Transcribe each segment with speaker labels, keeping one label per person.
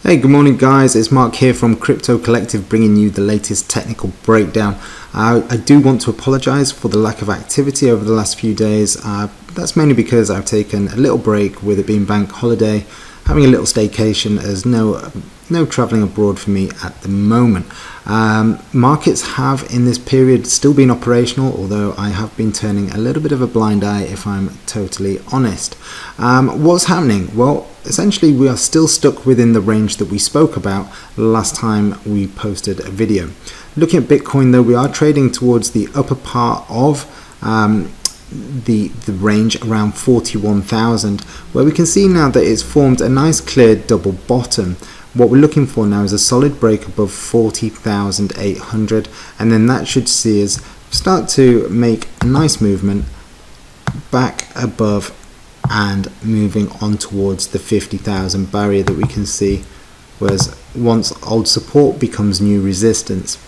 Speaker 1: Hey, good morning guys, it's Mark here from Crypto Collective bringing you the latest technical breakdown. I do want to apologize for the lack of activity over the last few days. That's mainly because I've taken a little break with it being bank holiday, having a little staycation as no traveling abroad for me at the moment. Markets have in this period still been operational, although I have been turning a little bit of a blind eye if I'm totally honest. What's happening? Well, essentially we are still stuck within the range that we spoke about last time we posted a video. Looking at Bitcoin though, we are trading towards the upper part of the range around 41,000, where we can see now that it's formed a nice clear double bottom. What we're looking for now is a solid break above 40,800, and then that should see us start to make a nice movement back above and moving on towards the 50,000 barrier that we can see was once old support becomes new resistance.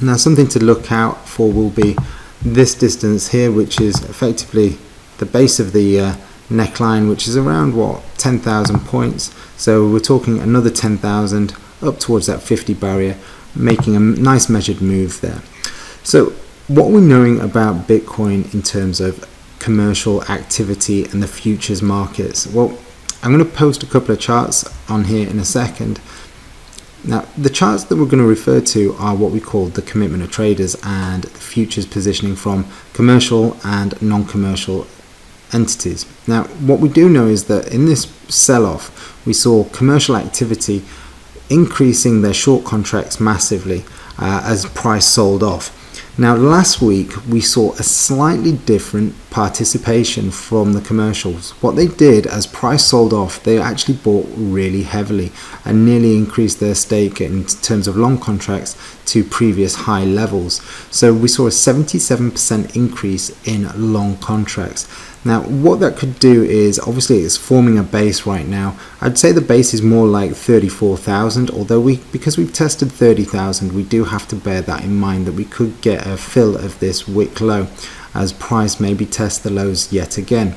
Speaker 1: Now something to look out for will be this distance here, which is effectively the base of the neckline, which is around 10,000 points. So we're talking another 10,000 up towards that 50 barrier, making a nice measured move there. So what we're knowing about Bitcoin in terms of commercial activity and the futures markets, well, I'm going to post a couple of charts on here in a second. Now the charts that we're going to refer to are what we call the commitment of traders and the futures positioning from commercial and non-commercial entities. Now what we do know is that in this sell-off we saw commercial activity increasing their short contracts massively as price sold off. Now last week we saw a slightly different participation from the commercials. What they did as price sold off, they actually bought really heavily and nearly increased their stake in terms of long contracts to previous high levels. So we saw a 77% increase in long contracts. Now what that could do is, obviously it's forming a base right now. I'd say the base is more like 34,000, although because we've tested 30,000, we do have to bear that in mind that we could get a fill of this wick low as price maybe test the lows yet again.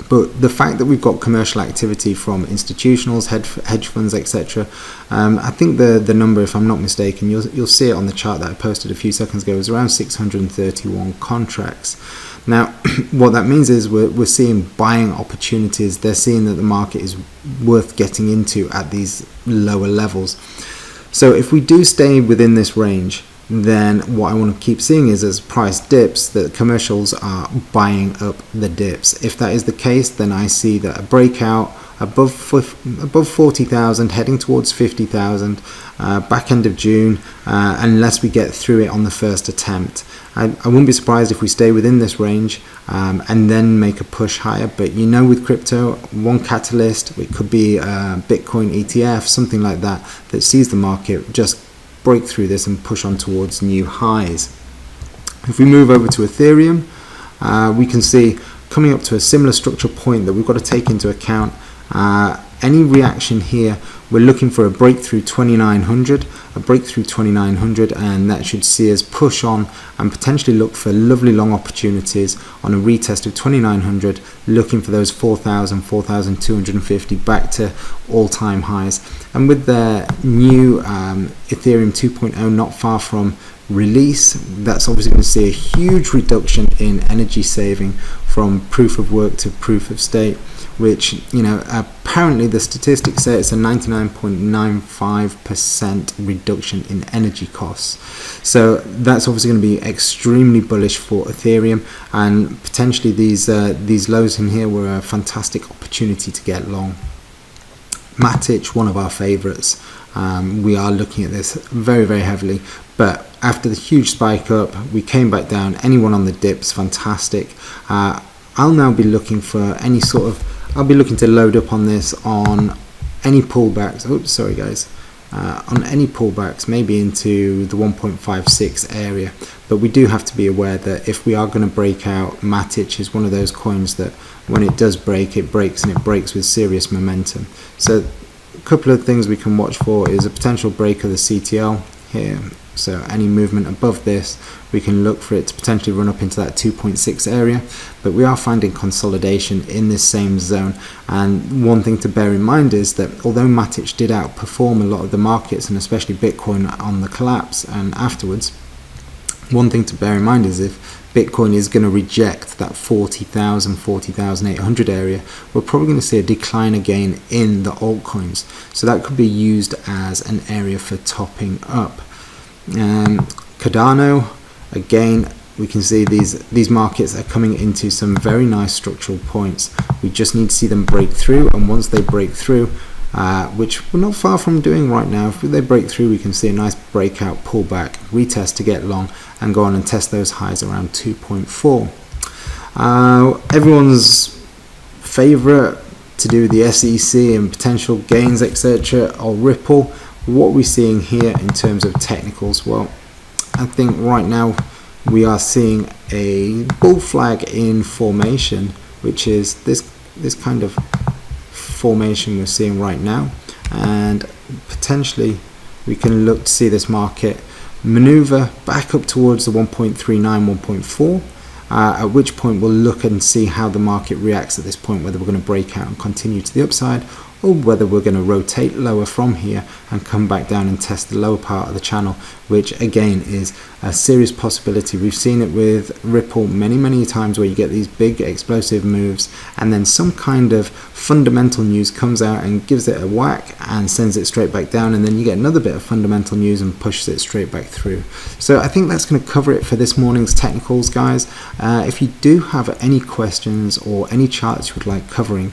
Speaker 1: But the fact that we've got commercial activity from institutionals, hedge funds, etc. I think the number, if I'm not mistaken, you'll see it on the chart that I posted a few seconds ago, is around 631 contracts. Now what that means is we're seeing buying opportunities. They're seeing that the market is worth getting into at these lower levels. So if we do stay within this range, then what I want to keep seeing is as price dips, that commercials are buying up the dips. If that is the case, then I see that a breakout above 40,000 heading towards 50,000 back end of June, unless we get through it on the first attempt. I wouldn't be surprised if we stay within this range and then make a push higher. But you know, with crypto, one catalyst, it could be a Bitcoin ETF, something like that, that sees the market just break through this and push on towards new highs. If we move over to Ethereum, we can see coming up to a similar structural point that we've got to take into account. Any reaction here, we're looking for a breakthrough 2900, and that should see us push on and potentially look for lovely long opportunities on a retest of 2900, looking for those 4,000, 4,250 back to all-time highs. And with the new Ethereum 2.0 not far from release, that's obviously going to see a huge reduction in energy saving from proof of work to proof of stake, which, you know, apparently the statistics say it's a 99.95% reduction in energy costs. So that's obviously going to be extremely bullish for Ethereum, and potentially these lows in here were a fantastic opportunity to get long. Matic, one of our favorites. We are looking at this very, very heavily, but after the huge spike up, we came back down. Anyone on the dips, fantastic. I'll now be looking for any sort of, I'll be looking to load up on this on any pullbacks. Oops, sorry guys. On any pullbacks, maybe into the 1.56 area. But we do have to be aware that if we are going to break out, Matic is one of those coins that when it does break, it breaks, and it breaks with serious momentum. So a couple of things we can watch for is a potential break of the CTL here, So any movement above this, we can look for it to potentially run up into that 2.6 area, but we are finding consolidation in this same zone. And one thing to bear in mind is that although Matic did outperform a lot of the markets, and especially Bitcoin on the collapse and afterwards, one thing to bear in mind is if Bitcoin is going to reject that 40,000, 40,800 area, we're probably going to see a decline again in the altcoins. So that could be used as an area for topping up. Cardano, again, we can see these markets are coming into some very nice structural points. We just need to see them break through, and once they break through, which we're not far from doing right now, if they break through, we can see a nice breakout, pullback, retest to get long, and go on and test those highs around 2.4. Everyone's favorite to do with the SEC and potential gains, etc., or Ripple. What we're seeing here in terms of technicals, well, I think right now we are seeing a bull flag in formation, which is this kind of formation we're seeing right now, and potentially we can look to see this market maneuver back up towards the 1.39, 1.4, at which point we'll look and see how the market reacts at this point, whether we're going to break out and continue to the upside, or whether we're going to rotate lower from here and come back down and test the lower part of the channel, which again is a serious possibility. We've seen it with Ripple many times, where you get these big explosive moves and then some kind of fundamental news comes out and gives it a whack and sends it straight back down, and then you get another bit of fundamental news and pushes it straight back through. So I think that's going to cover it for this morning's technicals, guys. If you do have any questions or any charts you would like covering,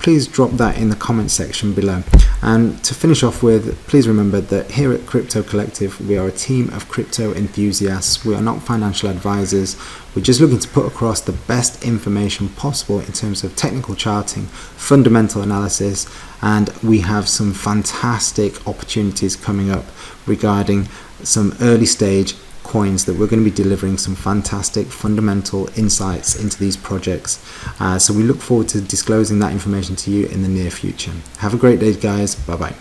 Speaker 1: please drop that in the comment section below. And to finish off with, please remember that here at Crypto Collective, we are a team of crypto enthusiasts. We are not financial advisors. We're just looking to put across the best information possible in terms of technical charting, fundamental analysis, and we have some fantastic opportunities coming up regarding some early stage coins that we're going to be delivering some fantastic fundamental insights into these projects. So we look forward to disclosing that information to you in the near future. Have a great day, guys. Bye bye.